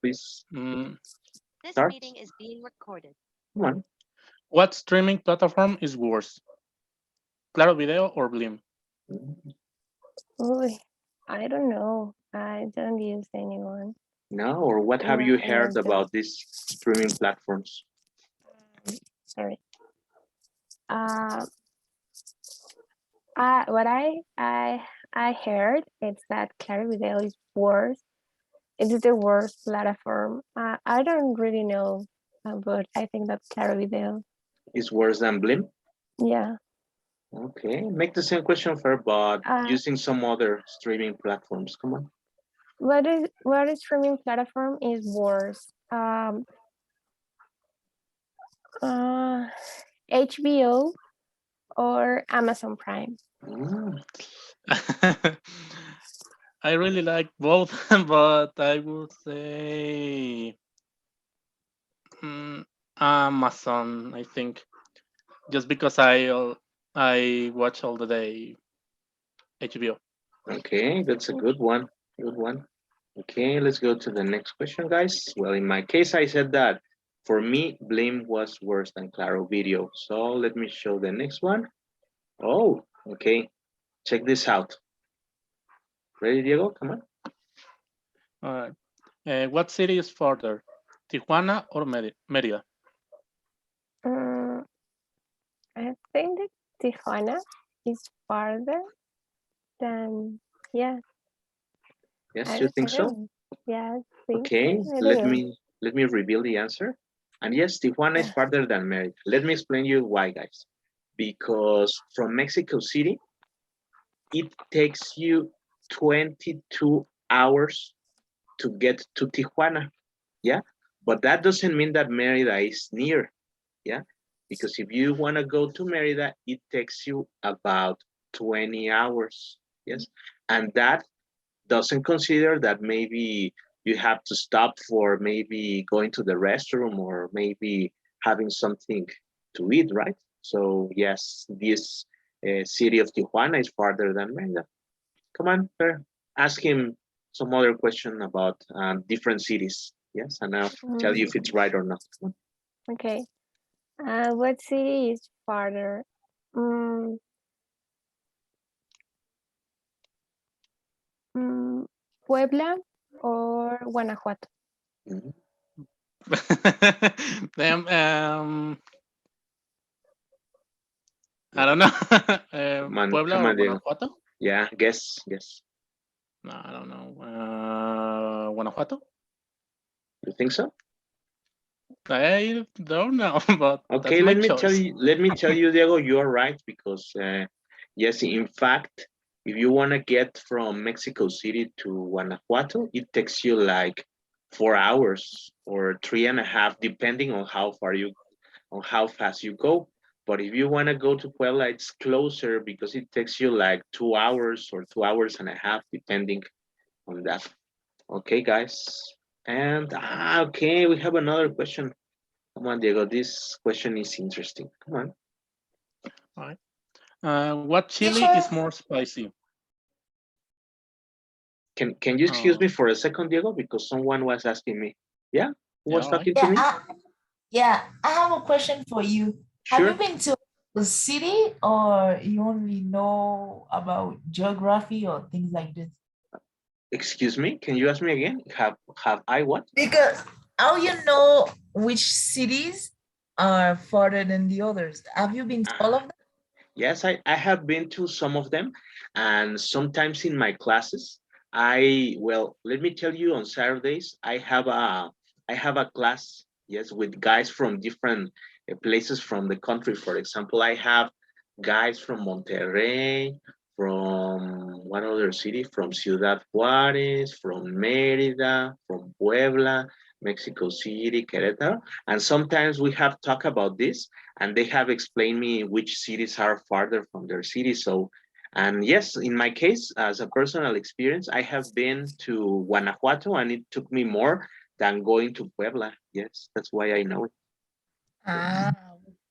please This start. meeting is being recorded. Come on. What streaming platform is worse? Claro Video or Blim? Uy, I don't know. I don't use anyone. No, or what have No, you I heard don't. about these streaming platforms? Sorry. What I heard is that Claro Video is worse. It's the worst platform. I don't really know, but I think that Claro Video. Is worse than Blim? Yeah. Okay, make the same question fair, but Uh, using some other streaming platforms. Come on. what is streaming platform is worse? HBO or Amazon Prime. Mm, I really like both, but I would say Amazon. I think just because I watch all the day HBO. okay, that's a good one. Good one. Okay, let's go to the next question, guys. Well, in my case, I said that for me, Blame was worse than Claro Video. So let me show the next one. Oh, okay. Check this out. Ready, Diego? Come on. All right. What city is farther, Tijuana or Merida? I think that Tijuana is farther than, yeah. Yes, you think I so? don't know. Yeah, I think Okay, so. I don't know. let me reveal the answer. And yes, Tijuana is farther than Merida. Let me explain you why, guys. Because from Mexico City, it takes you 22 hours to get to Tijuana. Yeah, but that doesn't mean that Merida is near. Yeah, because if you want to go to Merida, it takes you about 20 hours. Yes, and that doesn't consider that maybe you have to stop for maybe going to the restroom or maybe having something to eat, right? So yes, this city of Tijuana is farther than Merida. Come on, Per, ask him some other question about different cities. Yes, and I'll tell you if it's right or not. Okay. What city is farther? Puebla or Guanajuato? Mhm. Damn, I don't know. Puebla Come or on, Diego. Guanajuato? Yeah, guess. No, I don't know. Guanajuato? You think so? I don't know, but that's Okay, my let me tell choice. you. Let me tell you, Diego. You are right because yes, in fact, if you want to get from Mexico City to Guanajuato, it takes you like 4 hours or three and a half, depending on how fast you go. But if you want to go to Puebla, it's closer because it takes you like 2 hours or 2 hours and a half, depending on that. Okay, guys. And okay, we have another question. Come on, Diego. This question is interesting. Come on. All right. What chili Teacher, is more spicy? Can you excuse Oh, me for a second, Diego? Because someone was asking me. Yeah, who yeah, was all right. talking to me? I have a question for you. Have you Sure. been to the city or you only know about geography or things like this? Excuse me. Can you ask me again? Have I what? Because how you know which cities are farther than the others? Have you been to all of them? Yes, I have been to some of them, and sometimes in my classes, well, let me tell you, on Saturdays, I have a class, yes, with guys from different places from the country. For example, I have guys from Monterrey, from what other city? From Ciudad Juarez, from Mérida, from Puebla, Mexico City, Querétaro, and sometimes we have talked about this and they have explained me which cities are farther from their city. So, and yes, in my case, as a personal experience, I have been to Guanajuato and it took me more than going to Puebla. Yes, that's why I know it. Ah,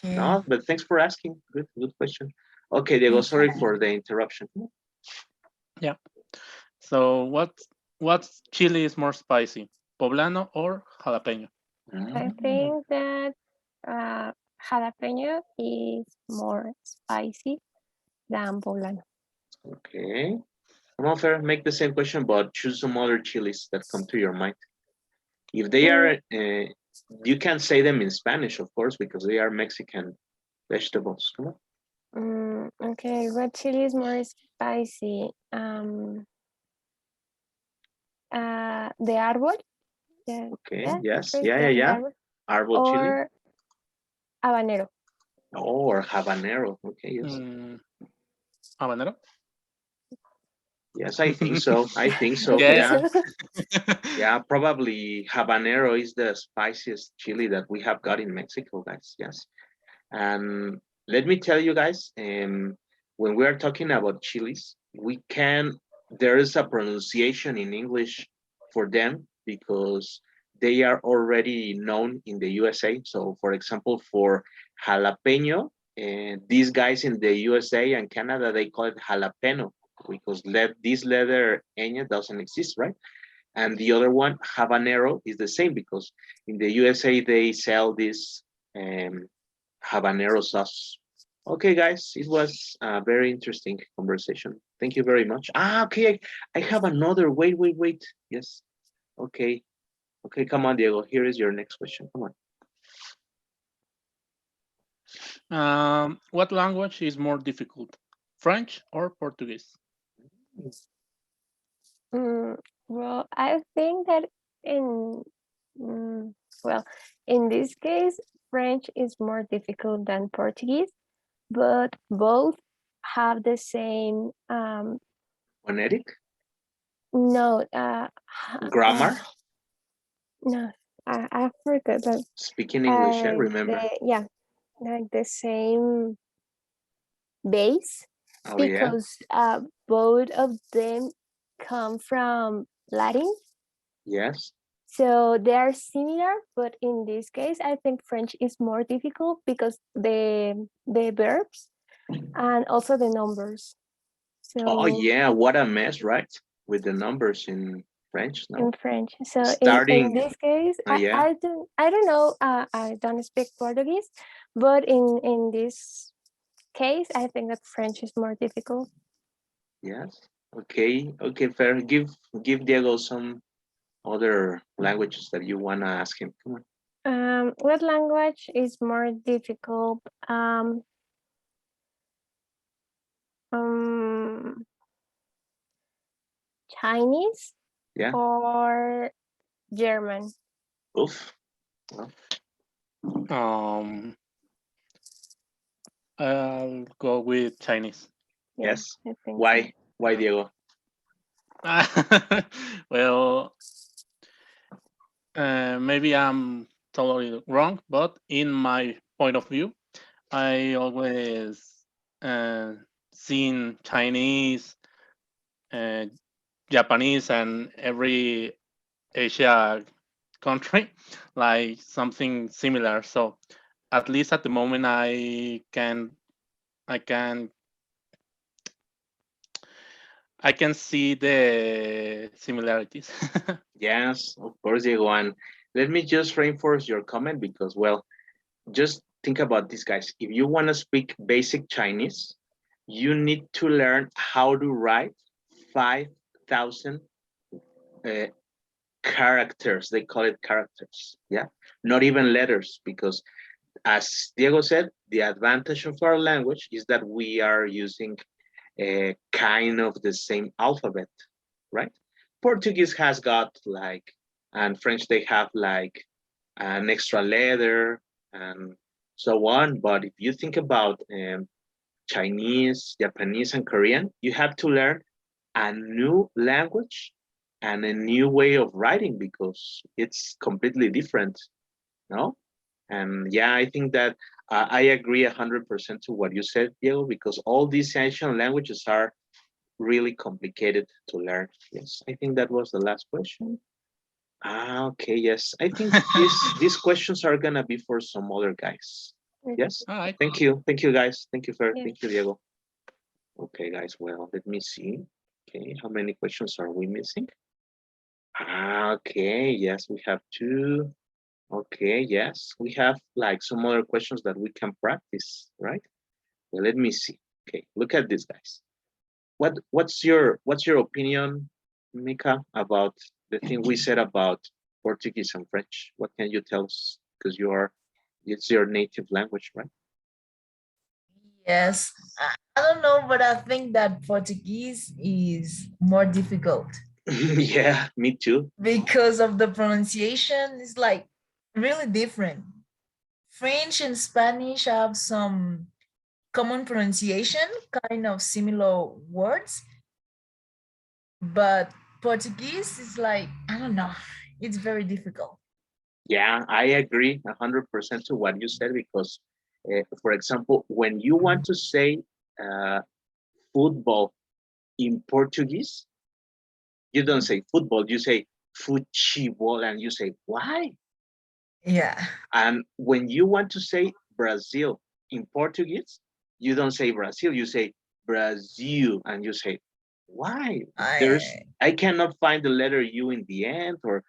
okay. No, but thanks for asking. Good question. Okay, Diego, No sorry problem. for the interruption. Yeah. So what chili is more spicy? Poblano or Jalapeno? I think that jalapeno is more spicy than poblano. Okay. Come on, Fer, make the same question, but choose some other chilies that come to your mind. If they are, you can say them in Spanish, of course, because they are Mexican vegetables. Come on. Okay, what chili is more spicy? The árbol. Yeah, Okay. yeah, Yes. first, Yeah. the Yeah. árbol. Arbol chili. Or habanero. Oh, or habanero. Okay. Yes. Habanero? Yes, I think so. I think so. I think Yeah. Yeah. so. Yeah. Probably habanero is the spiciest chili that we have got in Mexico, guys. Yes. And let me tell you guys, when we are talking about chilies, there is a pronunciation in English for them because they are already known in the USA. So, for example, for jalapeno, these guys in the USA and Canada, they call it jalapeno because this letter ñ doesn't exist, right? And the other one, habanero, is the same because in the USA, they sell this habanero sauce. Okay, guys, it was a very interesting conversation. Thank you very much. Okay, I have another. Wait. Yes. Okay. Okay, come on, Diego. Here is your next question. Come on. What language is more difficult, French or Portuguese? Well, I think that in well, in this case, French is more difficult than Portuguese, but both have the same Phonetic? no Grammar? no, I forgot that. Speaking English, yeah, remember? Yeah, like the same base Oh, yeah. because both of them come from Latin. Yes. So they are similar, but in this case, I think French is more difficult because the verbs and also the numbers. Oh, So yeah. What a mess, right? With the numbers in French, no? in French. So in Starting, this case, yeah. I don't know. I don't speak Portuguese, but in this case, I think that French is more difficult. Yes. Okay. Okay, fair. Give Diego some other languages that you wanna ask him. Come on. What language is more difficult? Um, Chinese Yeah. or German? Oof. Um, I'll go with Chinese. Yeah, Yes. I think Why? so. Why, Diego? Well, maybe I'm totally wrong, but in my point of view, I always seen Chinese, Japanese, and every Asia country like something similar. So at least at the moment, I can see the similarities. Yes, of course, Diego. And let me just reinforce your comment because, well, just think about this, guys. If you want to speak basic Chinese, you need to learn how to write 5,000 uh, characters. They call it characters. Yeah, not even letters, because as Diego said, the advantage of our language is that we are using a kind of the same alphabet, right? Portuguese has got like, and French, they have like an extra letter and so on. But if you think about Chinese, Japanese, and Korean, you have to learn a new language and a new way of writing because it's completely different, no? And yeah, I think that I agree 100% to what you said, Diego, because all these Asian languages are really complicated to learn. Yes, I think that was the last question. Okay, yes. I think these questions are gonna be for some other guys. Yes. All right. Thank you. Thank you, guys. Thank you, Fer. Yeah. Thank you, Diego. Okay, guys. Well, let me see. Okay, how many questions are we missing? Okay, yes, we have two. Okay, yes, we have like some other questions that we can practice, right? Well, let me see. Okay, look at this, guys. What's your opinion, Mika, about the thing we said about Portuguese and French? What can you tell us? Because it's your native language, right? Yes, I don't know, but I think that Portuguese is more difficult Yeah, me too. because of the pronunciation. It's like really different. French and Spanish have some common pronunciation, kind of similar words, but Portuguese is like, I don't know, it's very difficult. Yeah, I agree 100% to what you said because, for example, when you want to say uh, football in Portuguese, you don't say football, you say futebol, and you say why? Yeah. And when you want to say Brazil in Portuguese, you don't say Brazil, you say Brazil, and you say why? I cannot find the letter U in the end, or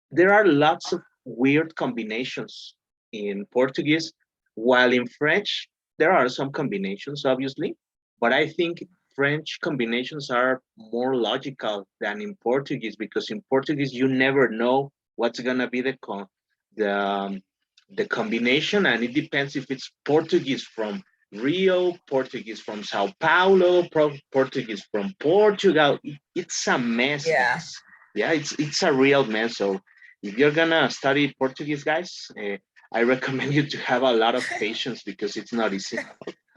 there are lots of weird combinations in Portuguese, while in French, there are some combinations, obviously, but I think French combinations are more logical than in Portuguese because in Portuguese, you never know what's gonna be the, um, the combination, and it depends if it's Portuguese from Rio, Portuguese from Sao Paulo, Portuguese from Portugal. It's a mess, Yeah. guys. Yeah, it's a real mess. So if you're gonna study Portuguese, guys, I recommend you to have a lot of patience because it's not easy.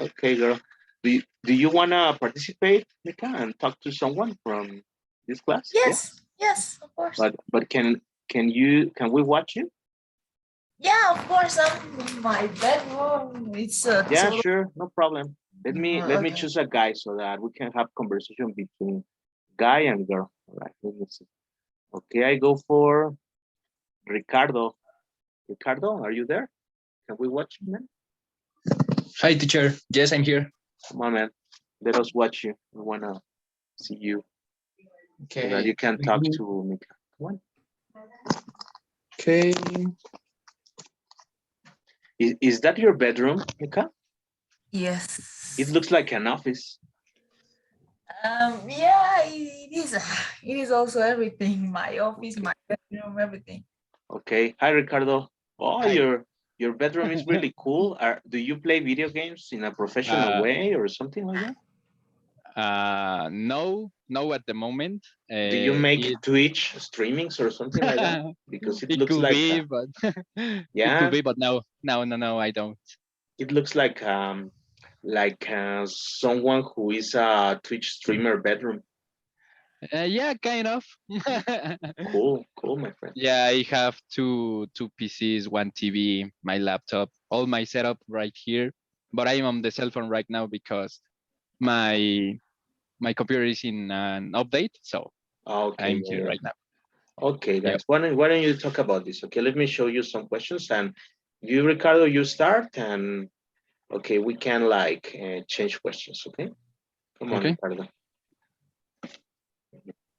Okay, girl. Do you wanna participate, Mika, and talk to someone from this class? Yes. Yes, of course. But can we watch you? Yeah, of course. I'm in my bedroom. It's Yeah, total. sure, no problem. Let me Okay. choose a guy so that we can have conversation between guy and girl. All right, let me see. Okay, I go for Ricardo. Ricardo, are you there? Can we watch you, man? Hi, teacher. Yes, I'm here. Come on, man. Let us watch you. We wanna see you so that Okay. you can talk to Mika. Come on. Okay. Is that your bedroom, Mika? Yes. It looks like an office. Yeah, it is. It is also everything. My office, Okay. my bedroom, everything. Okay. Hi, Ricardo. Oh, Hi. your bedroom is really cool. Do you play video games in a professional Uh, way or something like that? no, at the moment. Do you make It Twitch streamings or something like that? Because it it looks could like be, but it could yeah, be, but no, I don't. it looks like someone who is a Twitch streamer bedroom. Yeah, kind of. Cool, my friend. Yeah, I have two PCs, one TV, my laptop, all my setup right here. But I'm on the cell phone right now because my my computer is in an update, so Okay, I'm yeah, here yeah. right now. Okay, Yep. guys, why don't you talk about this? Okay, let me show you some questions, and you, Ricardo, you start, and okay, we can like change questions. Okay, come on, Okay. Ricardo.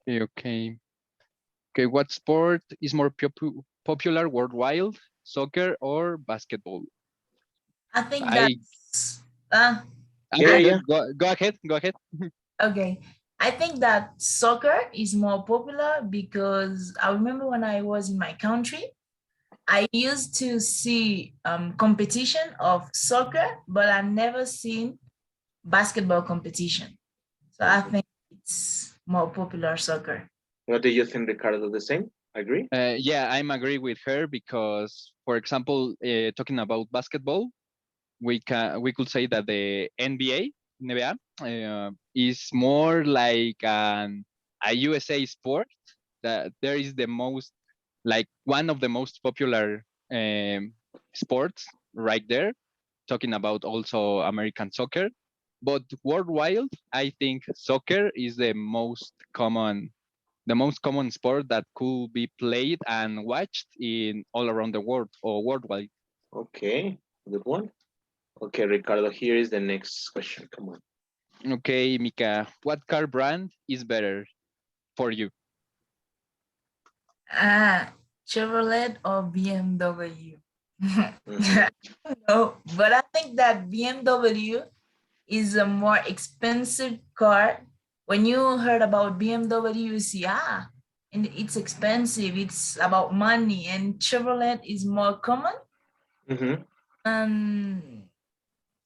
Okay. Okay. What sport is more popular worldwide? Soccer or basketball? I think I that's Yeah, yeah. go ahead. Go ahead. okay. I think that soccer is more popular because I remember when I was in my country, I used to see competition of soccer, but I never seen basketball competition. So I Okay. think it's more popular soccer. What do you think, Ricardo? The same? Agree? Yeah, I'm agree with her because, for example, talking about basketball, we could say that the NBA is more like a USA sport. That there is the most like one of the most popular sports right there. Talking about also American soccer, but worldwide, I think soccer is the most common sport that could be played and watched in all around the world or worldwide. Okay, good one. Okay, Ricardo, here is the next question. Come on. Okay, Mika, what car brand is better for you? Chevrolet or BMW? Mhm. No, but I think that BMW is a more expensive car. When you heard about BMW, you see, and it's expensive, it's about money, and Chevrolet is more common. Mhm. And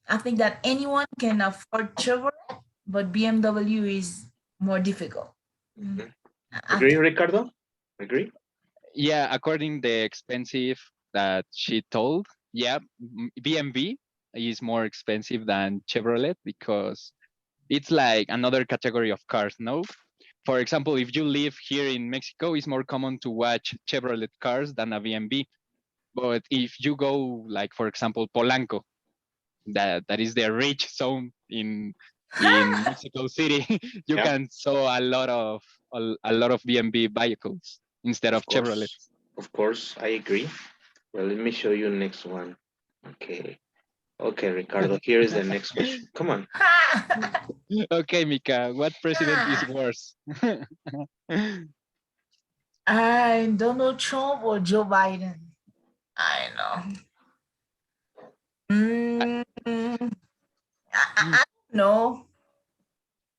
I think that anyone can afford Chevrolet, but BMW is more difficult. Mhm. I Agree, think. Ricardo? Agree? Yeah, according the expensive that she told, yeah, BMW is more expensive than Chevrolet because it's like another category of cars, no? For example, if you live here in Mexico, it's more common to watch Chevrolet cars than a BMW. But if you go, like for example, Polanco, that is the rich zone in Mexico City, you Yeah, can saw a lot of BMW vehicles instead of of Chevrolet. course. Of course, I agree. Well, let me show you next one. Okay. Okay, Ricardo, here is the next question. Come on. Okay, Mika, what president is worse? I Donald Trump or Joe Biden. I know. I don't know.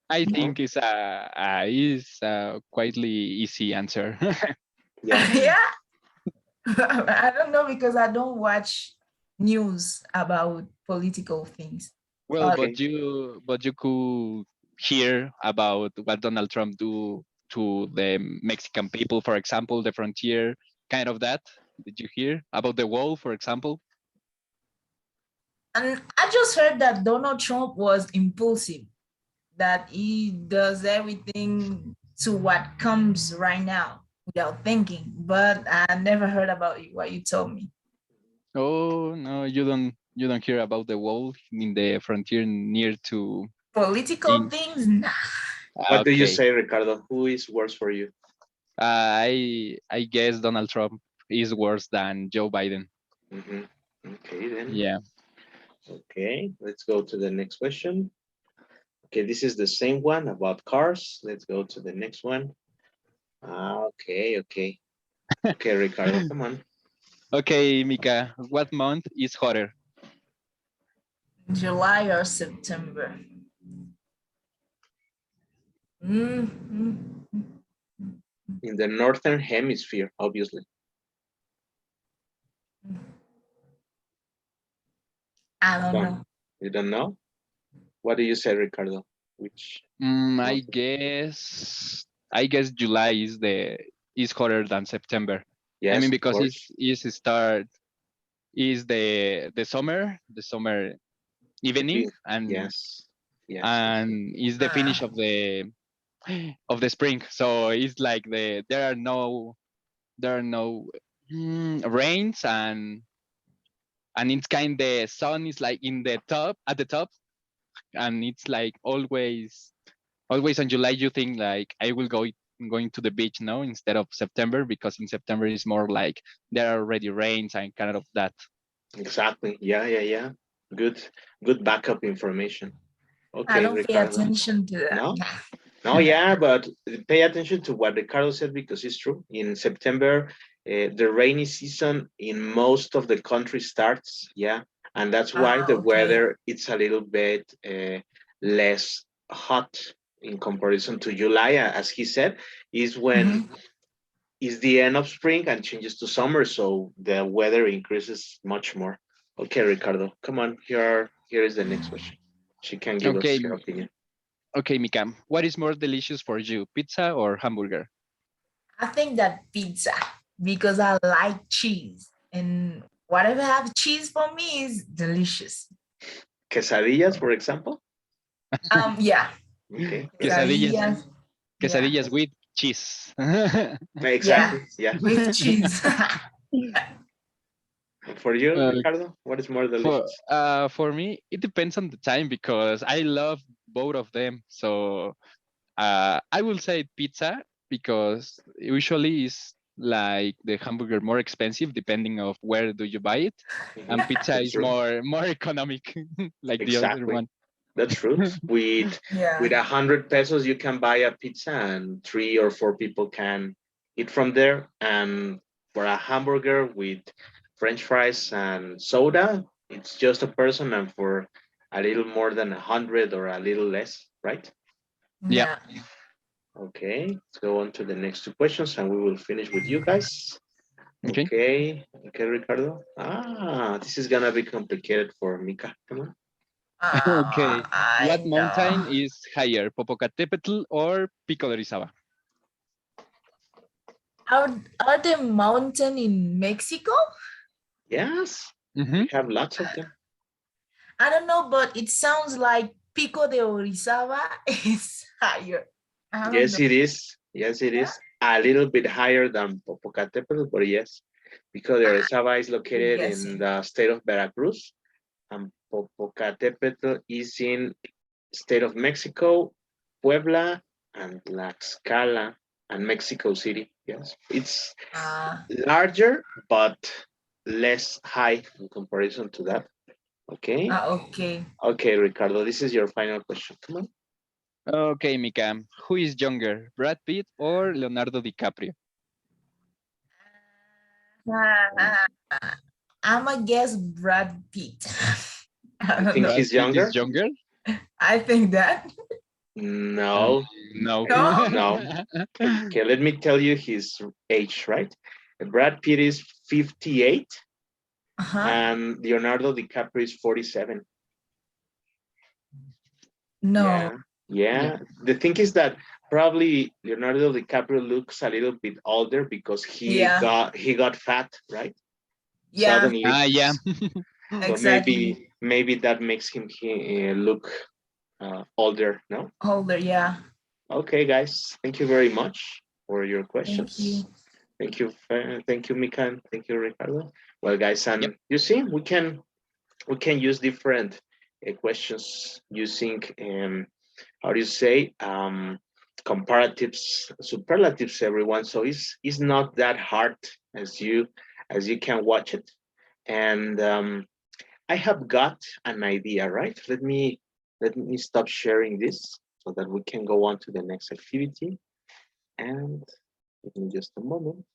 I No? think is a quietly easy answer. Yeah. Yeah, I don't know because I don't watch news about political things. Well, So Okay. but you could hear about what Donald Trump do to the Mexican people, for example, the frontier, kind of that. Did you hear about the wall, for example? and I just heard that Donald Trump was impulsive, that he does everything to what comes right now without thinking. But I never heard about it, what you told me. Oh no, you don't hear about the wall in the frontier near to Political in things, nah. What do you okay. say, Ricardo? Who is worse for you? I guess Donald Trump is worse than Joe Biden. Mhm. Okay, then. Yeah. Okay, let's go to the next question. Okay, this is the same one about cars. Let's go to the next one. Okay, okay. Okay, Ricardo, come on. Okay, Mika, what month is hotter? July or September. Mm, In the northern hemisphere, obviously. I don't Don't know. you don't know? What do you say, Ricardo? Which I month? guess July is hotter than September. I Yes, mean of because course. is the summer The evening big, yes, yes, yes, yes. and is the Uh, finish of the spring. So it's like there are no rains and it's kind the sun is like in the top at the top and it's like always on July you think like I will going to the beach now instead of September because in September is more like there are already rains and kind of that. Exactly. Yeah, yeah, yeah. Good, good backup information. I Okay, don't pay Ricardo. attention to that. No, no, yeah, but pay attention to what Ricardo said because it's true. In September, the rainy season in most of the country starts. Yeah, and that's why the Okay. weather it's a little bit less hot in comparison to July, as he said, is when Mhm. is the end of spring and changes to summer, so the weather increases much more. Okay, Ricardo, come on. Here is the next question. She can give us Okay, her opinion. okay, Mika, what is more delicious for you, pizza or hamburger? I think that pizza because I like cheese and whatever have cheese for me is delicious. Quesadillas, for example. Yeah, Okay, yes, Quesadillas, quesadillas. Yeah, quesadillas with cheese. yeah, exactly. Yeah. with cheese. For you, Uh, Ricardo, what is more delicious? for me, it depends on the time because I love both of them. So I will say pizza because usually is like the hamburger more expensive depending of where do you buy it, Mhm. and pizza That's is true. more economic like the other Exactly. one. That's true. With Yeah. 100 pesos, you can buy a pizza, and 3 or 4 people can eat from there. And for a hamburger with French fries and soda, it's just a person, and for a little more than 100 or a little less, right? Yeah. Okay, let's go on to the next two questions and we will finish with you guys. Okay. Okay, okay, Ricardo. This is gonna be complicated for Mika. Come on. Okay. I What mountain know. is higher, Popocatépetl or Pico de Orizaba? Are the mountain in Mexico? Yes, Mhm. we have lots of them. I don't know, but it sounds like Pico de Orizaba is higher. I don't Yes, know. it is. Yes, it Yeah? is. A little bit higher than Popocatépetl, but yes, because Orizaba is located in Guessing. the state of Veracruz, and Popocatépetl is in state of Mexico, Puebla, and Tlaxcala, and Mexico City. Yes, it's Uh, larger but less high in comparison to that. Okay. okay. Okay, Ricardo, this is your final question. Come on. Okay, Mika. Who is younger, Brad Pitt or Leonardo DiCaprio? I'm a guess Brad Pitt. I You don't think know. Brad he's Pitt younger? is younger? I think that. No. No. No? No. Okay, let me tell you his age, right? Brad Pitt is 58 Uh-huh. and Leonardo DiCaprio is 47. No. Yeah. Yeah. The thing is that probably Leonardo DiCaprio looks a little bit older because Yeah. he got fat, right? Yeah. Suddenly. Yeah. So Exactly. maybe that makes him look older, no? Older. Yeah. Okay, guys, thank you very much for your Thank you. questions. Thank you, Mika, and thank you, Ricardo. Well, guys, and Yep. you see, we can use different questions using how do you say comparatives, superlatives, everyone. So it's not that hard as you can watch it, and I have got an idea, right? Let me stop sharing this so that we can go on to the next activity. And give me just a moment.